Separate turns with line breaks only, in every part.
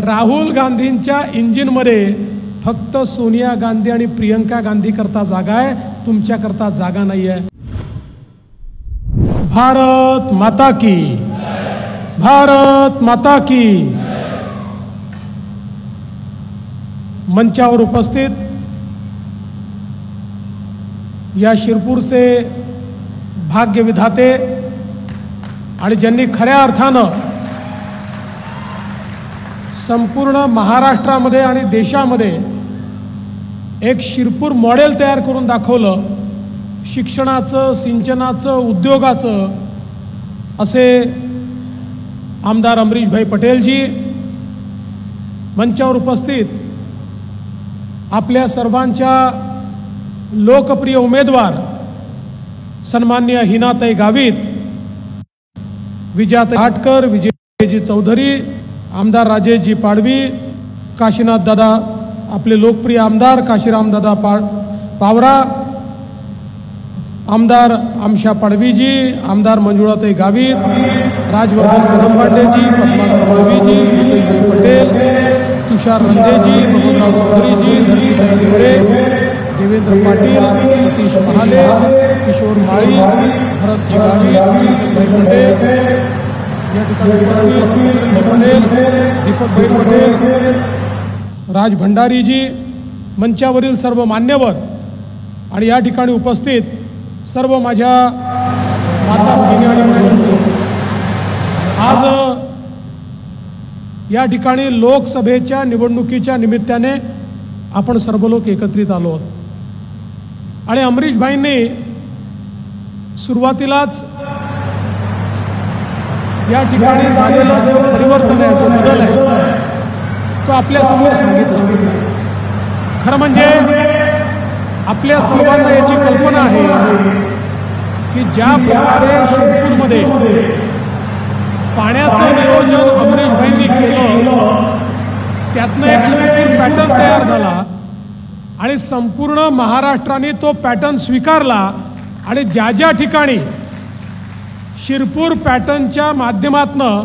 राहुल गांधींच्या इंजिनमध्ये फक्त सोनिया गांधी आणि प्रियंका गांधी करता जागा आहे, तुमच्याकरता जागा नाही आहे. भारत माता की, भारत माता की. मंचावर उपस्थित या शिरपूरचे भाग्य विधाते आणि ज्यांनी खऱ्या अर्थानं संपूर्ण महाराष्ट्रामध्ये आणि देशामध्ये एक शिरपूर मॉडेल तयार करून दाखवलं, शिक्षणाचं, सिंचनाचं, उद्योगाचं, असे आमदार अमरीशभाई पटेलजी. मंचावर उपस्थित आपल्या सर्वांच्या लोकप्रिय उमेदवार सन्माननीय हिनाताई गावित, विजयाताई आटकर, विजयजी चौधरी, आमदार राजेशजी पाडवी, काशीनाथ दादा, आपले लोकप्रिय आमदार काशीराम दादा पावरा, आमदार आमशा पाडवीजी, आमदार मंजुळाताई गावित, राजवर्धन कदमबांडेजी, पद्माकर पाडवीजी, नितेशभाई पटेल, तुषार रंदेजी, बबनराव चौधरीजी, धरतीताई देवरे, देवेंद्र पाटील, सतीश महाले, किशोर माळी, भरतजी गावित, भाई पटेल, या ठिकाणी उपस्थित पटेल, दीपकभाई पटेल, राज भंडारीजी, मंचावरील सर्व मान्यवर आणि या ठिकाणी उपस्थित सर्व माझ्या माता भगिनी आणि बहिणी. आज या ठिकाणी लोकसभेच्या निवडणुकीच्या निमित्ताने आपण सर्व लोक एकत्रित आलो आहोत आणि अमरीशभाईंनी सुरुवातीलाच या ठिकाणी झालेलं जो परिवर्तन आहे, जो बदल आहे, तो आपल्यासमोर सांगितलं. खरं म्हणजे आपल्या सर्वांना याची कल्पना आहे की ज्या प्रकारे शिरपूरमध्ये पाण्याचं नियोजन अमरीशभाईंनी केलं, त्यातनं एक शिरपूर पॅटर्न तयार झाला आणि संपूर्ण महाराष्ट्राने तो पॅटर्न स्वीकारला आणि ज्या ज्या ठिकाणी शिरपूर पॅटर्नच्या माध्यमातनं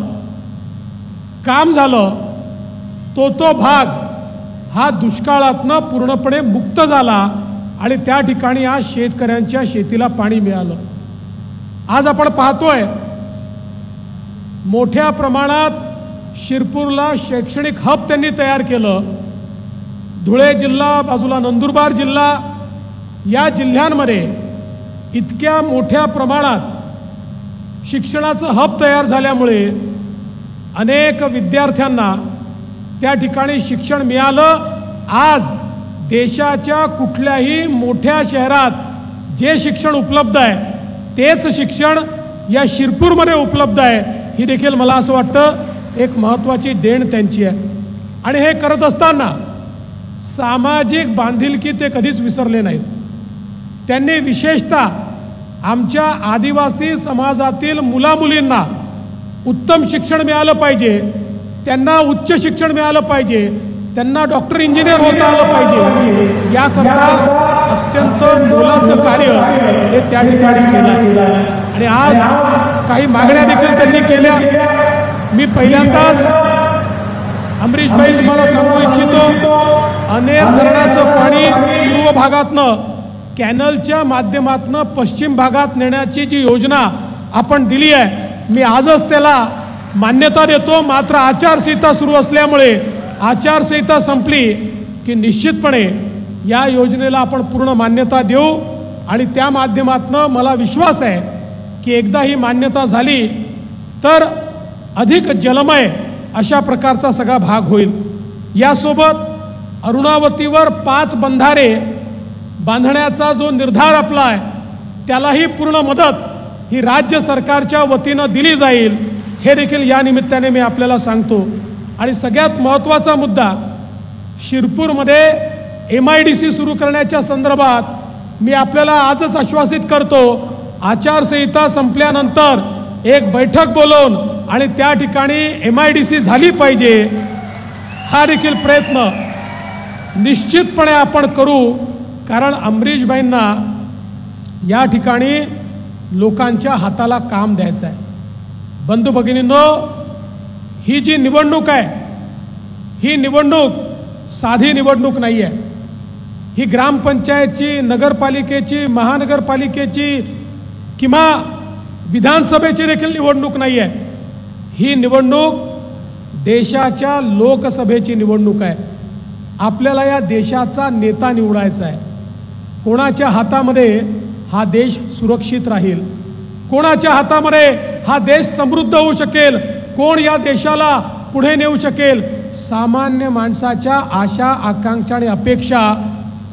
काम झालं, तो भाग हा दुष्काळातनं पूर्णपणे मुक्त झाला आणि त्या ठिकाणी आज शेतकऱ्यांच्या शेतीला पाणी मिळालं. आज आपण पाहतोय मोठ्या प्रमाणात शिरपूरला शैक्षणिक हब त्यांनी तयार केलं. धुळे जिल्हा, बाजूला नंदुरबार जिल्हा, या जिल्ह्यांमध्ये इतक्या मोठ्या प्रमाणात शिक्षणाचं हब तयार झाल्यामुळे अनेक विद्यार्थ्यांना त्या ठिकाणी शिक्षण मिळालं. आज देशाच्या कुठल्याही मोठ्या शहरात जे शिक्षण उपलब्ध आहे तेच शिक्षण या शिरपूरमध्ये उपलब्ध आहे. ही देखील मला असं वाटतं एक महत्त्वाची देण त्यांची आहे. आणि हे करत असताना सामाजिक बांधिलकी ते कधीच विसरले नाहीत. त्यांनी विशेषतः आमच्या आदिवासी समाजातील मुलामुलींना उत्तम शिक्षण मिळालं पाहिजे, त्यांना उच्च शिक्षण मिळालं पाहिजे, त्यांना डॉक्टर इंजिनियर होता आलं पाहिजे, याकरता अत्यंत मोलाचं कार्य हे त्या ठिकाणी केलं. आणि आज काही मागण्या देखील त्यांनी केल्या. मी पहिल्यांदाच अमरीशभाई तुम्हाला सांगू इच्छितो, अनेर धरणाचं पाणी पूर्व भागातनं कॅनलच्या माध्यमातनं पश्चिम भागात नेण्याची जी योजना आपण दिली आहे, मी आजच त्याला मान्यता देतो. मात्र आचारसंहिता सुरू असल्यामुळे आचारसंहिता संपली की निश्चितपणे या योजनेला आपण पूर्ण मान्यता देऊ आणि त्या माध्यमातनं मला विश्वास आहे की एकदा ही मान्यता झाली तर अधिक जलमय अशा प्रकारचा सगळा भाग होईल. यासोबत अरुणावतीवर 5 बंधारे बांधण्याचा जो निर्धार आपला आहे त्यालाही पूर्ण मदत ही राज्य सरकारच्या वतीनं दिली जाईल, हे देखील या निमित्ताने मी आपल्याला सांगतो. आणि सगळ्यात महत्त्वाचा मुद्दा, शिरपूरमध्ये MIDC सुरू करण्याच्या संदर्भात मी आपल्याला आजच आश्वासित करतो, आचारसंहिता संपल्यानंतर एक बैठक बोलवून आणि त्या ठिकाणी MIDC झाली पाहिजे, हा देखील प्रयत्न निश्चितपणे आपण करू. कारण अमरीशभाईंना या ठिकाणी लोकांच्या हाताला काम द्यायचं आहे. बंधू भगिनींनो, ही जी निवडणूक आहे ही निवडणूक साधी निवडणूक नाही आहे. ही ग्रामपंचायतची, नगरपालिकेची, महानगरपालिकेची किंवा विधानसभेची देखील निवडणूक नाही आहे. ही निवडणूक देशाच्या लोकसभेची निवडणूक आहे. आपल्याला या देशाचा नेता निवडायचा आहे. कोणाच्या हातामध्ये हा देश सुरक्षित राहील, कोणाच्या हातामध्ये हा देश समृद्ध होऊ शकेल, कोण या देशाला पुढे नेऊ शकेल, सामान्य माणसाच्या आशा, आकांक्षा आणि अपेक्षा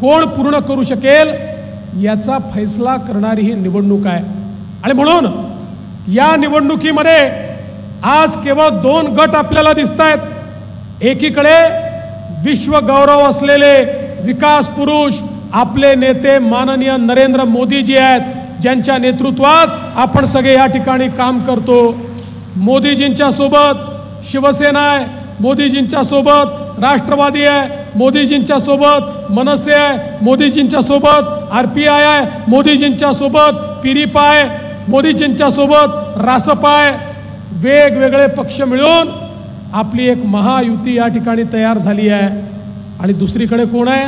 कोण पूर्ण करू शकेल, याचा फैसला करणारी ही निवडणूक आहे. आणि म्हणून या निवडणुकीमध्ये आज केवळ 2 गट आपल्याला दिसत आहेत. एकीकडे विश्वगौरव असलेले विकास पुरुष आपले नेते माननीय नरेंद्र मोदीजी आहेत, ज्यांच्या नेतृत्वात आपण सगळे या ठिकाणी काम करतो. मोदीजींच्या सोबत शिवसेना आहे, मोदीजींच्या सोबत राष्ट्रवादी आहे, मोदीजींच्या सोबत मनसे आहे, मोदीजींच्या सोबत RPI आहे, मोदीजींच्या सोबत पिरिपा आहे, मोदीजींच्या सोबत रासपा आहे. वेगवेगळे पक्ष मिळून आपली एक महायुती या ठिकाणी तयार झाली आहे. आणि दुसरीकडे कोण आहे?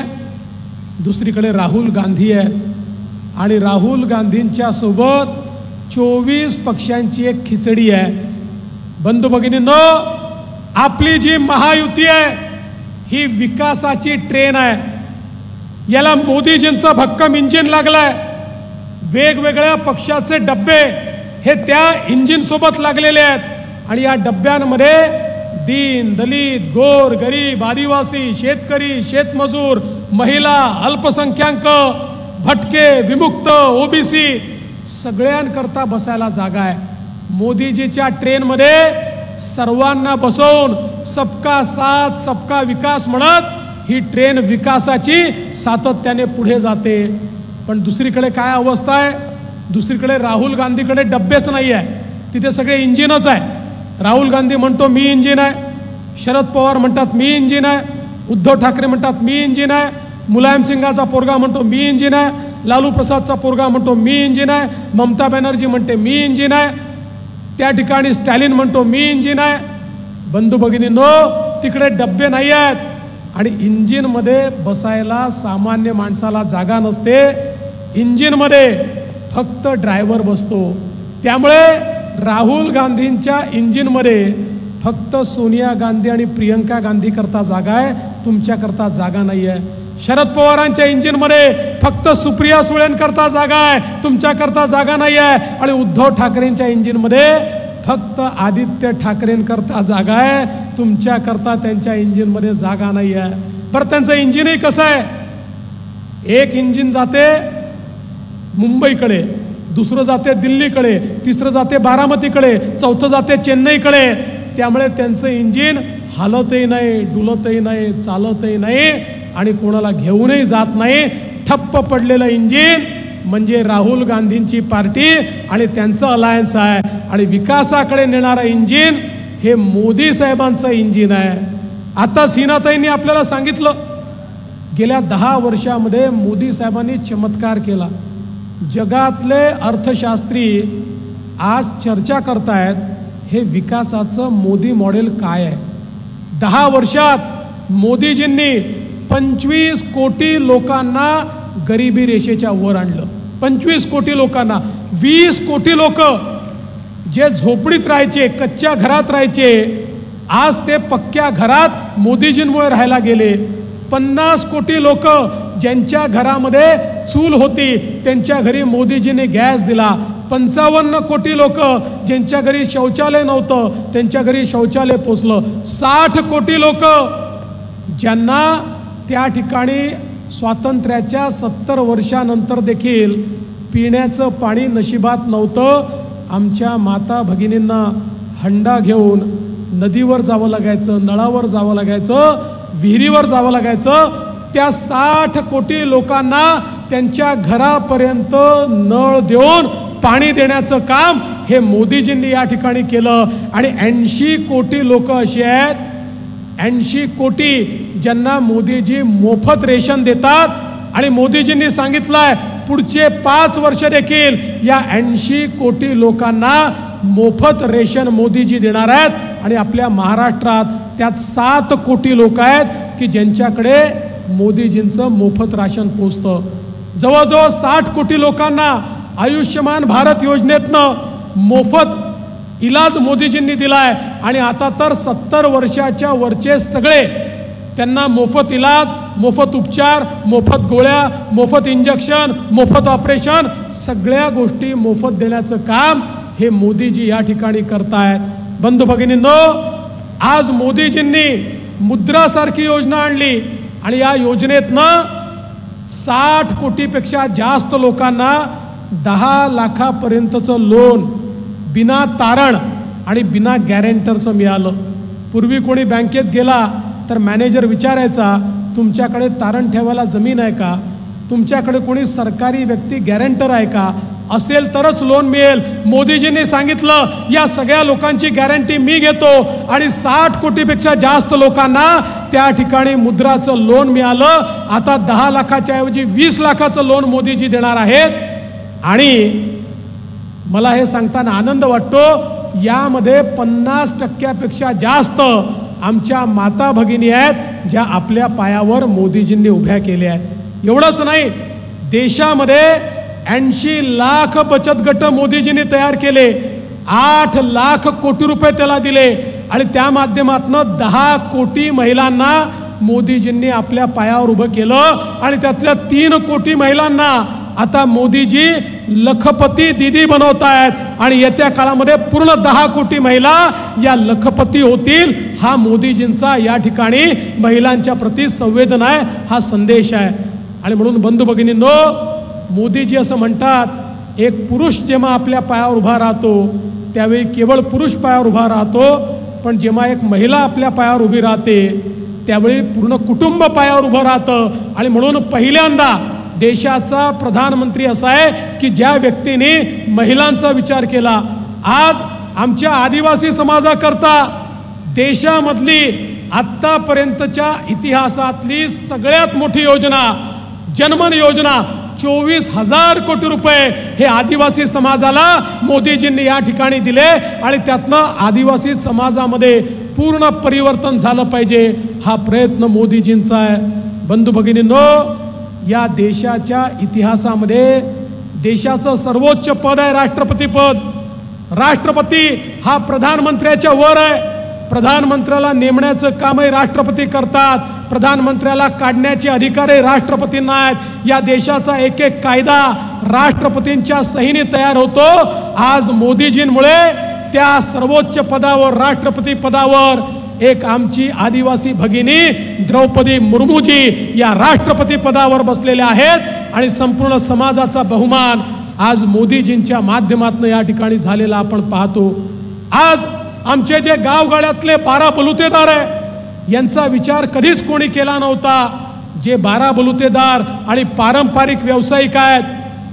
दुसरीकडे राहुल गांधी आहे. आणि राहुल गांधींच्या सोबत 24 पक्षांची एक खिचडी आहे. बंधू भगिनींनो, आपली जी महायुती आहे ही विकासाची ट्रेन आहे. याला मोदीजींचं भक्कम इंजिन लागलंय. वेगवेगळ्या पक्षाचे डब्बे हे त्या इंजिन सोबत लागलेले आहेत. आणि या डब्यांमध्ये दीन, दलित, गोर, गरीब, आदिवासी, शेतकरी, शेतमजूर, महिला, अल्पसंख्याक, भटके, विमुक्त, OBC सगळ्यांकरता बसायला जागा आहे. मोदीजीच्या ट्रेनमध्ये सर्वांना बसवून सबका साथ सबका विकास म्हणत ही ट्रेन विकासाची सातत्याने पुढे जाते. पण दुसरीकडे काय अवस्था आहे? दुसरीकडे राहुल गांधीकडे डब्बेच नाही आहे, तिथे सगळे इंजिनच आहे. राहुल गांधी म्हणतो मी इंजिन आहे, शरद पवार म्हणतात मी इंजिन आहे, उद्धव ठाकरे म्हणतात मी इंजिन आहे, मुलायम सिंगाचा पोरगा म्हणतो मी इंजिन आहे, लालू प्रसादचा पोरगा म्हणतो मी इंजिन आहे, ममता बॅनर्जी म्हणते मी इंजिन आहे, त्या ठिकाणी स्टॅलिन म्हणतो मी इंजिन आहे. बंधू भगिनींनो, तिकडे डब्बे नाही आहेत. आणि इंजिनमध्ये बसायला सामान्य माणसाला जागा नसते. इंजिनमध्ये फक्त ड्रायव्हर बसतो. त्यामुळे राहुल गांधींच्या इंजिनमध्ये फक्त सोनिया गांधी आणि प्रियंका गांधी करता जागा आहे, तुमच्याकरता जागा नाही आहे. शरद पवारांच्या इंजिनमध्ये फक्त सुप्रिया सुळेंकरता जागा आहे, तुमच्याकरता जागा नाही आहे. आणि उद्धव ठाकरेंच्या इंजिनमध्ये फक्त आदित्य ठाकरेंकरता जागा आहे, तुमच्याकरता त्यांच्या इंजिनमध्ये जागा नाही आहे. बरं, त्यांचं इंजिनही कसं आहे? एक इंजिन जाते मुंबईकडे, दुसरं जाते दिल्लीकडे, तिसरं जाते बारामतीकडे, चौथं जाते चेन्नईकडे. त्यामुळे त्यांचं इंजिन हालतही नाही, डुलतही नाही, चालतही नाही आणि कोणाला घेऊनही जात नाही. ठप्प पडलेलं इंजिन म्हणजे राहुल गांधींची पार्टी आणि त्यांचं अलायन्स आहे. आणि विकासाकडे नेणारं इंजिन हे मोदी साहेबांचं इंजिन आहे. आता सीनाताईंनी आपल्याला सांगितलं, गेल्या 10 वर्षामध्ये मोदी साहेबांनी चमत्कार केला. जगातले अर्थशास्त्री आज चर्चा करतायत हे विकासाचं मोदी मॉडेल काय आहे. 10 वर्षात मोदीजींनी 25 कोटी लोकांना गरिबी रेषेच्या वर आणलं. 25 कोटी लोकांना. 20 कोटी लोक जे झोपडीत राहायचे, कच्च्या घरात राहायचे, आज ते पक्क्या घरात मोदीजींमुळे राहायला गेले. 50 कोटी लोक ज्यांच्या घरामध्ये चूल होती त्यांच्या घरी मोदीजीने गॅस दिला. 55 कोटी लोक ज्यांच्या घरी शौचालय नव्हतं त्यांच्या घरी शौचालय पोचलं. 60 कोटी लोक ज्यांना त्या ठिकाणी स्वातंत्र्याच्या 70 वर्षानंतर देखील पिण्याचं पाणी नशिबात नव्हतं. आमच्या माता भगिनींना हंडा घेऊन नदीवर जावं लागायचं, नळावर जावं लागायचं, विहिरीवर जावं लागायचं. त्या 60 कोटी लोकांना त्यांच्या घरापर्यंत नळ देऊन पाणी देण्याचं काम हे मोदीजींनी या ठिकाणी केलं. आणि 80 कोटी लोक अशी आहेत, 80 कोटी ज्यांना मोदीजी मोफत रेशन देतात. आणि मोदीजींनी सांगितलंय पुढचे 5 वर्ष देखील या 80 कोटी लोकांना मोफत रेशन मोदीजी देणार आहेत. आणि आपल्या महाराष्ट्रात त्यात 7 कोटी लोक आहेत की ज्यांच्याकडे मोदीजींचं मोफत राशन पोचतं. जवळजवळ 60 कोटी लोकांना आयुष्यमान भारत योजनेतनं मोफत इलाज मोदीजींनी दिलाय आणि आता तर 70 वर्षाच्या वरचे सगळे त्यांना मोफत इलाज, मोफत उपचार, मोफत गोळ्या, मोफत इंजेक्शन, मोफत ऑपरेशन, सगळ्या गोष्टी मोफत देण्याचं काम हे मोदीजी या ठिकाणी करतायत. बंधू भगिनींनो, आज मोदीजींनी मुद्रासारखी योजना आणली आणि या योजनेतनं 60 कोटीपेक्षा जास्त लोकांना 10 लाखापर्यंतचं लोन बिना तारण आणि बिना गॅरेंटरचं मिळालं. पूर्वी कोणी बँकेत गेला तर मॅनेजर विचारायचा, तुमच्याकडे तारण ठेवायला जमीन आहे का, तुमच्याकडे कोणी सरकारी व्यक्ती गॅरेंटर आहे का, असेल तरच लोन मिळेल. मोदीजींनी सांगितलं या सगळ्या लोकांची गॅरंटी मी घेतो आणि 60 कोटीपेक्षा जास्त लोकांना त्या ठिकाणी मुद्राचं लोन मिळालं. आता 10 लाखाच्या ऐवजी 20 लाखाचं लोन मोदीजी देणार आहेत. आणि मला हे सांगताना आनंद वाटतो, यामध्ये 50% जास्त आमच्या माता भगिनी आहेत ज्या आपल्या पायावर मोदीजींनी उभ्या केल्या आहेत. एवढंच नाही, देशामध्ये 80 लाख बचत गट मोदीजींनी तयार केले, 8 लाख कोटी रुपये त्याला दिले आणि त्या माध्यमातून 10 कोटी महिलांना मोदीजींनी आपल्या पायावर उभं केलं आणि त्यातल्या 3 कोटी महिलांना आता मोदीजी लखपती दीदी बनवत आहेत आणि येत्या काळामध्ये पूर्ण 10 कोटी महिला या लखपती होतील. हा मोदीजींचा या ठिकाणी महिलांच्या प्रति संवेदना आहे, हा संदेश आहे. आणि म्हणून बंधू भगिनींनो, मोदीजी असं म्हणतात, एक पुरुष जेव्हा आपल्या पायावर उभा राहतो त्यावेळी केवळ पुरुष पायावर उभा राहतो, पण जेव्हा एक महिला आपल्या पायावर उभी राहते त्यावेळी पूर्ण कुटुंब पायावर उभं राहतं. आणि म्हणून पहिल्यांदा देशाचा प्रधानमंत्री असा आहे की ज्या व्यक्तीने महिलांचा विचार केला. आज आमच्या आदिवासी समाजाकरता देशामधली आत्तापर्यंतच्या इतिहासातली सगळ्यात मोठी योजना जनमन योजना, 24,000 कोटी रुपये हे आदिवासी समाजाला मोदीजींनी या ठिकाणी दिले आणि त्यातनं आदिवासी समाजामध्ये पूर्ण परिवर्तन झालं पाहिजे, हा प्रयत्न मोदीजींचा आहे. बंधू भगिनींनो, या देशाच्या इतिहासामध्ये देशाचं सर्वोच्च पद आहे राष्ट्रपती पद. राष्ट्रपती हा प्रधानमंत्र्याच्या वर आहे. प्रधानमंत्र्याला नेमण्याचं कामही राष्ट्रपती करतात, प्रधानमंत्र्याला काढण्याचे अधिकारही राष्ट्रपतींना आहेत. या देशाचा एक एक कायदा राष्ट्रपतींच्या सहीने तयार होतो. आज मोदीजींमुळे त्या सर्वोच्च पदावर, राष्ट्रपती पदावर एक आमची आदिवासी भगिनी द्रौपदी मुर्मूजी या राष्ट्रपती पदावर बसलेल्या आहेत आणि संपूर्ण समाजाचा बहुमान आज मोदीजींच्या माध्यमातून या ठिकाणी झालेला आपण पाहतो. आज आमचे जे गावगाड्यातले 12 बलुतेदार आहे यांचा विचार कधीच कोणी केला नव्हता. जे 12 बलुतेदार आणि पारंपरिक व्यावसायिक आहेत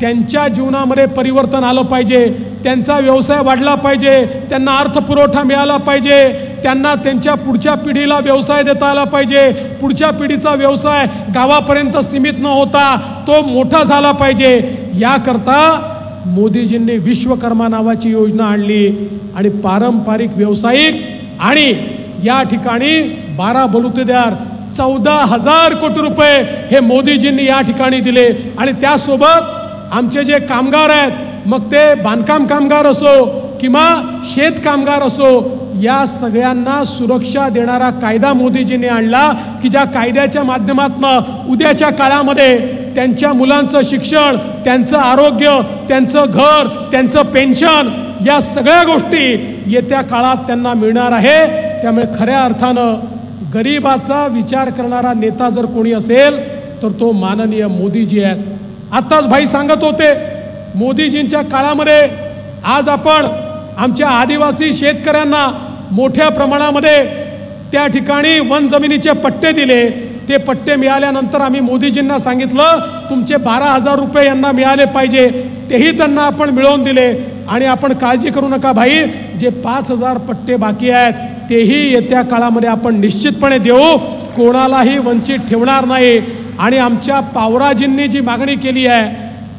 त्यांच्या जीवनामध्ये परिवर्तन आलं पाहिजे, त्यांचा व्यवसाय वाढला पाहिजे, त्यांना अर्थपुरवठा मिळाला पाहिजे, त्यांना त्यांच्या पुढच्या पिढीला व्यवसाय देता आला पाहिजे, पुढच्या पिढीचा व्यवसाय गावापर्यंत सीमित न होता तो मोठा झाला पाहिजे. याकरता मोदीजींनी विश्वकर्मा नावाची योजना आणली आणि पारंपरिक व्यावसायिक आणि या ठिकाणी 12 बलुतेदार 14,000 कोटी रुपये हे मोदीजींनी या ठिकाणी दिले. आणि त्यासोबत आमचे जे कामगार आहेत, मग ते बांधकाम कामगार असो किंवा शेत कामगार असो, या सगळ्यांना सुरक्षा देणारा कायदा मोदीजींनी आणला की ज्या कायद्याच्या माध्यमातून उद्याच्या काळामध्ये त्यांच्या मुलांचं शिक्षण, त्यांचं आरोग्य, त्यांचं घर, त्यांचं पेन्शन या सगळ्या गोष्टी येत्या काळात त्यांना मिळणार आहे. त्यामुळे खऱ्या अर्थानं गरिबाचा विचार करणारा नेता जर कोणी असेल तर तो माननीय मोदीजी आहेत. आत्ताच भाई सांगत होते, मोदीजींच्या काळामध्ये आज आपण आमच्या आदिवासी शेतकऱ्यांना मोठ्या प्रमाणामध्ये त्या ठिकाणी वन जमिनीचे पट्टे दिले. ते पट्टे मिळाल्यानंतर आम्ही मोदीजींना सांगितलं तुमचे 12,000 रुपये यांना मिळाले पाहिजे, तेही त्यांना आपण मिळवून दिले. आणि आपण काळजी करू नका भाई, जे 5,000 पट्टे बाकी आहेत तेही येत्या काळामध्ये आपण निश्चितपणे देऊ, कोणालाही वंचित ठेवणार नाही. आणि आमच्या पावराजींनी जी मागणी केली आहे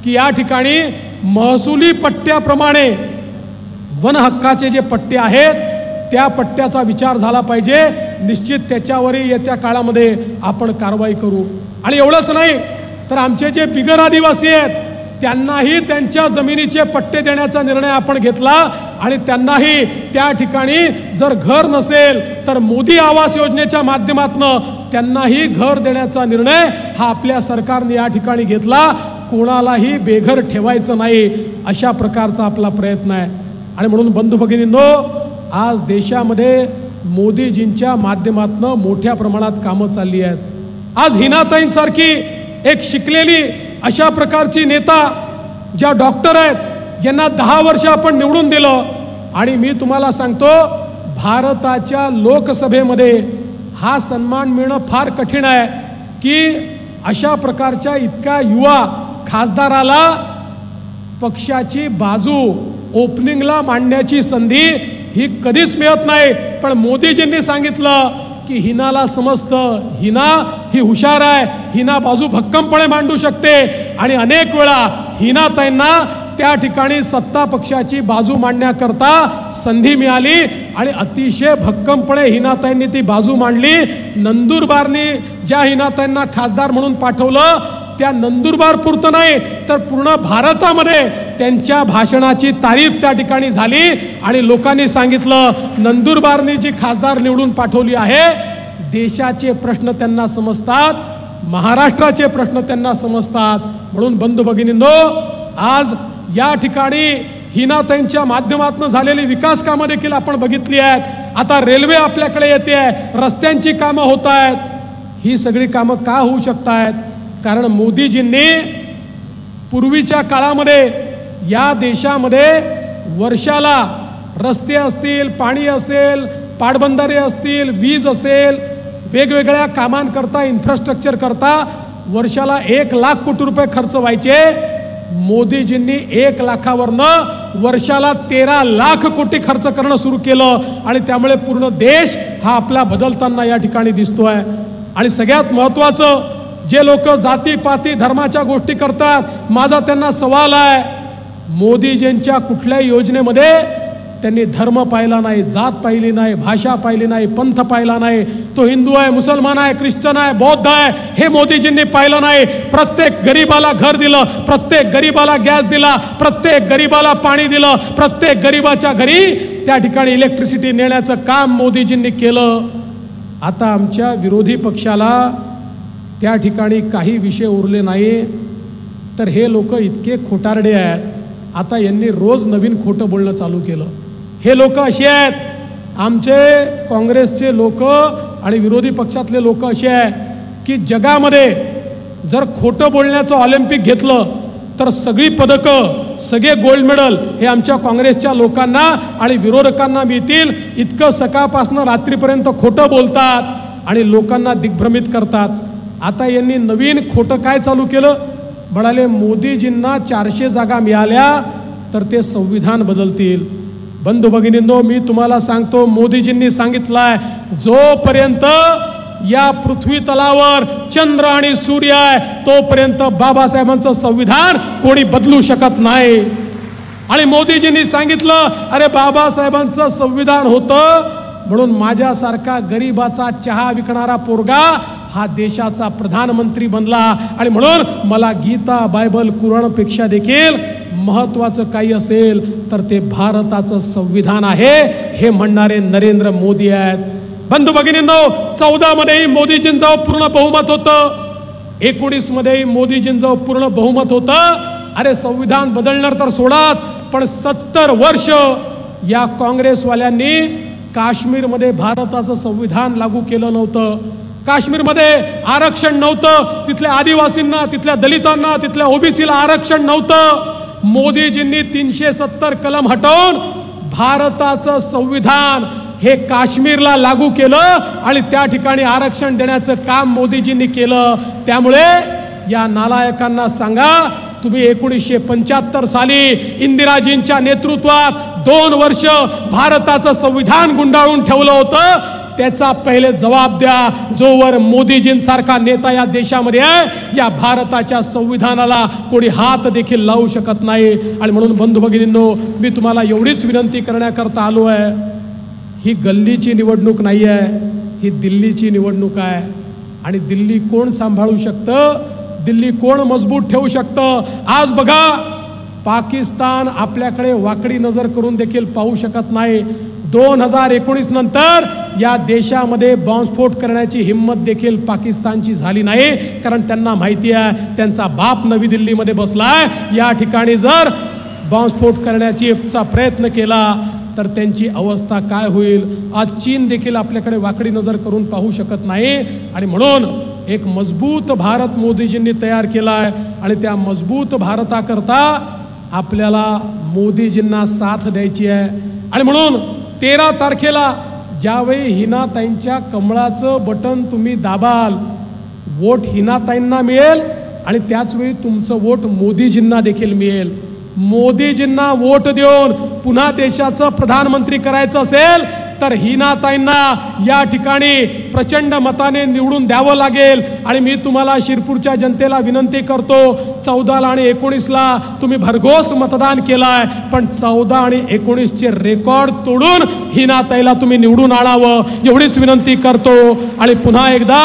की या ठिकाणी महसुली पट्ट्याप्रमाणे वन हक्काचे जे पट्टे आहेत त्या पट्ट्याचा विचार झाला पाहिजे. निश्चित त्याच्यावरही येत्या काळामध्ये आपण कारवाई करू. आणि एवढंच नाही तर आमचे जे बिगर आदिवासी आहेत त्यांनाही त्यांच्या जमिनीचे पट्टे देण्याचा निर्णय आपण घेतला आणि त्यांनाही त्या ठिकाणी जर घर नसेल तर मोदी आवास योजनेच्या माध्यमातून त्यांनाही घर देण्याचा निर्णय हा आपल्या सरकारने या ठिकाणी घेतला. कोणालाही बेघर ठेवायचं नाही अशा प्रकारचा आपला प्रयत्न आहे. आणि म्हणून बंधू भगिनींनो, आज देशामध्ये मोदीजींच्या माध्यमातून मोठ्या प्रमाणात कामं चालली आहेत. आज हिनाताईंसारखी एक शिकलेली अशा प्रकारची नेता ज्या डॉक्टर आहेत ज्यांना 10 वर्ष आपण निवडून दिलं, आणि मी तुम्हाला सांगतो भारताच्या लोकसभेमध्ये हा सन्मान मिळणं फार कठीण आहे की अशा प्रकारच्या इतक्या युवा खासदाराला पक्षाची बाजू ओपनिंगला मांडण्याची संधी ही कधीच मिळत नाही. पण मोदीजींनी सांगितलं की हिनाला समजतं, हिना ही हुशार आहे, हिना बाजू भक्कमपणे मांडू शकते. आणि अनेक वेळा हिनाताईंना त्या ठिकाणी सत्ता पक्षाची बाजू मांडण्याकरता संधी मिळाली आणि अतिशय भक्कमपणे हिनाताईंनी ती बाजू मांडली. नंदुरबारनी ज्या हिनाताईंना खासदार म्हणून पाठवलं त्या नंदुरबार पुरतं नाही तर पूर्ण भारतामध्ये त्यांच्या भाषणाची तारीफ त्या ठिकाणी झाली आणि लोकांनी सांगितलं नंदुरबारनी जी खासदार निवडून पाठवली आहे देशाचे प्रश्न त्यांना समजतात, महाराष्ट्राचे प्रश्न त्यांना समजतात. म्हणून बंधू भगिनींनो, आज या ठिकाणी हिनाताईंच्या माध्यमातून झालेली विकास कामं देखील आपण बघितली आहेत. आता रेल्वे आपल्याकडे येते आहे, रस्त्यांची कामं होत आहेत. ही सगळी कामं का होऊ शकत आहेत? कारण मोदीजींनी पूर्वीच्या काळामध्ये या देशामध्ये वर्षाला रस्ते असतील, पाणी असेल, पाटबंधारे असतील, वीज असेल, वेगवेगळ्या कामांकरता इन्फ्रास्ट्रक्चर करता वर्षाला 1 लाख कोटी रुपये खर्च व्हायचे. मोदीजींनी 1 लाखावरनं वर्षाला 13 लाख कोटी खर्च करणं सुरू केलं आणि त्यामुळे पूर्ण देश हा आपला बदलताना या ठिकाणी दिसतोय. आणि सगळ्यात महत्त्वाचं, जे लोक जातीपाती धर्माच्या गोष्टी करतात, माझा त्यांना सवाल आहे, मोदीजींच्या कुठल्याही योजनेमध्ये त्यांनी धर्म पाहिला नाही, जात पाहिली नाही, भाषा पाहिली नाही, पंथ पाहिला नाही. तो हिंदू आहे, मुसलमान आहे, ख्रिश्चन आहे, बौद्ध आहे, हे मोदीजींनी पाहिलं नाही. प्रत्येक गरीबाला घर दिलं, प्रत्येक गरीबाला गॅस दिला, प्रत्येक गरीबाला पाणी दिलं, प्रत्येक गरीबाच्या घरी त्या ठिकाणी इलेक्ट्रिसिटी नेण्याचं काम मोदीजींनी केलं. आता आमच्या विरोधी पक्षाला त्या ठिकाणी काही विषय उरले नाही तर हे लोक इतके खोटारडे आहेत. आता यांनी रोज नवीन खोटं बोलणं चालू केलं. हे लोक असे आहेत, आमचे काँग्रेसचे लोक आणि विरोधी पक्षातले लोक असे आहे की जगामध्ये जर खोटं बोलण्याचं ऑलिम्पिक घेतलं तर सगळी पदकं, सगळे गोल्ड मेडल हे आमच्या काँग्रेसच्या लोकांना आणि विरोधकांना मिळतील. इतकं सकाळपासून रात्रीपर्यंत खोटं बोलतात आणि लोकांना दिग्भ्रमित करतात. आता यांनी नवीन खोटं काय चालू केलं? म्हणाले मोदीजींना 400 जागा मिळाल्या तर ते संविधान बदलतील. बंधू भगिनींनो, मी तुम्हाला सांगतो, मोदीजींनी सांगितलंय जोपर्यंत या पृथ्वी तलावर चंद्र आणि सूर्य आहे तोपर्यंत बाबासाहेबांचं संविधान कोणी बदलू शकत नाही. आणि मोदीजींनी सांगितलं अरे बाबासाहेबांचं संविधान होतं म्हणून माझ्यासारखा गरीबाचा चहा विकणारा पोरगा हा देशाचा प्रधानमंत्री बनला आणि म्हणून मला गीता, बायबल, कुराणपेक्षा देखील महत्त्वाचं काही असेल तर ते भारताचं संविधान आहे हे म्हणणारे नरेंद्र मोदी आहेत. बंधू भगिनींनो, 14 मध्येही मोदीजींचं पूर्ण बहुमत होतं, 19 मध्येही मोदीजींचं पूर्ण बहुमत होतं. अरे संविधान बदलणार तर सोडाच, पण 70 वर्ष या काँग्रेसवाल्यांनी काश्मीरमध्ये भारताचं संविधान लागू केलं नव्हतं. काश्मीरमध्ये आरक्षण नव्हतं, तिथल्या आदिवासींना, तिथल्या दलितांना, तिथल्या ओबीसीला आरक्षण नव्हतं. मोदीजींनी 370 कलम हटवून भारताचं संविधान हे काश्मीरला लागू केलं आणि त्या ठिकाणी आरक्षण देण्याचं काम मोदीजींनी केलं. त्यामुळे या नालायकांना सांगा, तुम्ही 1975 साली इंदिराजींच्या नेतृत्वात 2 वर्ष भारताचं संविधान गुंडाळून ठेवलं होतं, त्याचा पहिले जबाब द्या. जोवर मोदीजींसारखा नेता या देशामध्ये आहे या भारताच्या संविधानाला कोणी हात देखील लावू शकत नाही. आणि म्हणून बंधू भगिनींनो, मी तुम्हाला एवढीच विनंती करण्याकरता आलो आहे, ही गल्लीची निवडणूक नाही आहे, ही दिल्लीची निवडणूक आहे आणि दिल्ली कोण सांभाळू शकतं, दिल्ली कोण मजबूत ठेवू शकतं. आज बघा, पाकिस्तान आपल्याकडे वाकडी नजर करून देखील पाहू शकत नाही. 2019 नंतर या देशामध्ये बॉम्बस्फोट करण्याची हिम्मत देखील पाकिस्तानची झाली नाही, कारण त्यांना माहिती आहे त्यांचा बाप नवी दिल्लीमध्ये बसलाय. या ठिकाणी जर बॉम्बस्फोट करण्याचा प्रयत्न केला तर त्यांची अवस्था काय होईल. आज चीन देखील आपल्याकडे वाकडी नजर करून पाहू शकत नाही. आणि म्हणून एक मजबूत भारत मोदीजींनी तयार केला आहे आणि त्या मजबूत भारताकरता आपल्याला मोदीजींना साथ द्यायची आहे. आणि म्हणून 13 तारखेला ज्यावेळी हिनाताईंच्या कमळाचं बटन तुम्ही दाबाल, वोट हिनाताईंना मिळेल आणि त्याचवेळी तुमचं वोट मोदीजींना देखील मिळेल. मोदीजींना वोट देऊन पुन्हा देशाचं प्रधानमंत्री करायचं असेल तर हिनाताईंना या ठिकाणी प्रचंड मताने निवडून द्यावं लागेल. आणि मी तुम्हाला शिरपूरच्या जनतेला विनंती करतो, 14 आणि 19ला तुम्ही भरघोस मतदान केलाय, पण 14 आणि 19चे रेकॉर्ड तोडून हिनाताईला तुम्ही निवडून आणावं एवढीच विनंती करतो. आणि पुन्हा एकदा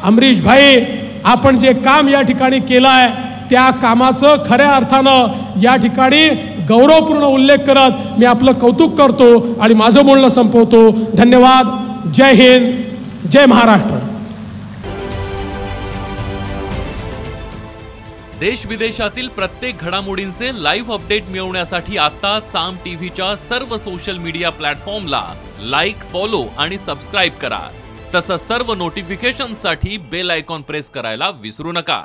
अमरीश भाई, आपण जे काम या ठिकाणी केलं आहे त्या कामाचं खऱ्या अर्थानं या ठिकाणी गौरवपूर्ण उल्लेख करत मी आपलं कौतुक करतो आणि माझं बोलणं संपवतो. धन्यवाद. जय हिंद, जय महाराष्ट्र.
देश विदेशातील प्रत्येक घडामोडींचे लाईव्ह अपडेट मिळवण्यासाठी आता साम टीव्हीच्या सर्व सोशल मीडिया प्लॅटफॉर्मला लाईक, फॉलो आणि सबस्क्राईब करा. तसंच सर्व नोटिफिकेशनसाठी बेल आयकॉन प्रेस करायला विसरू नका.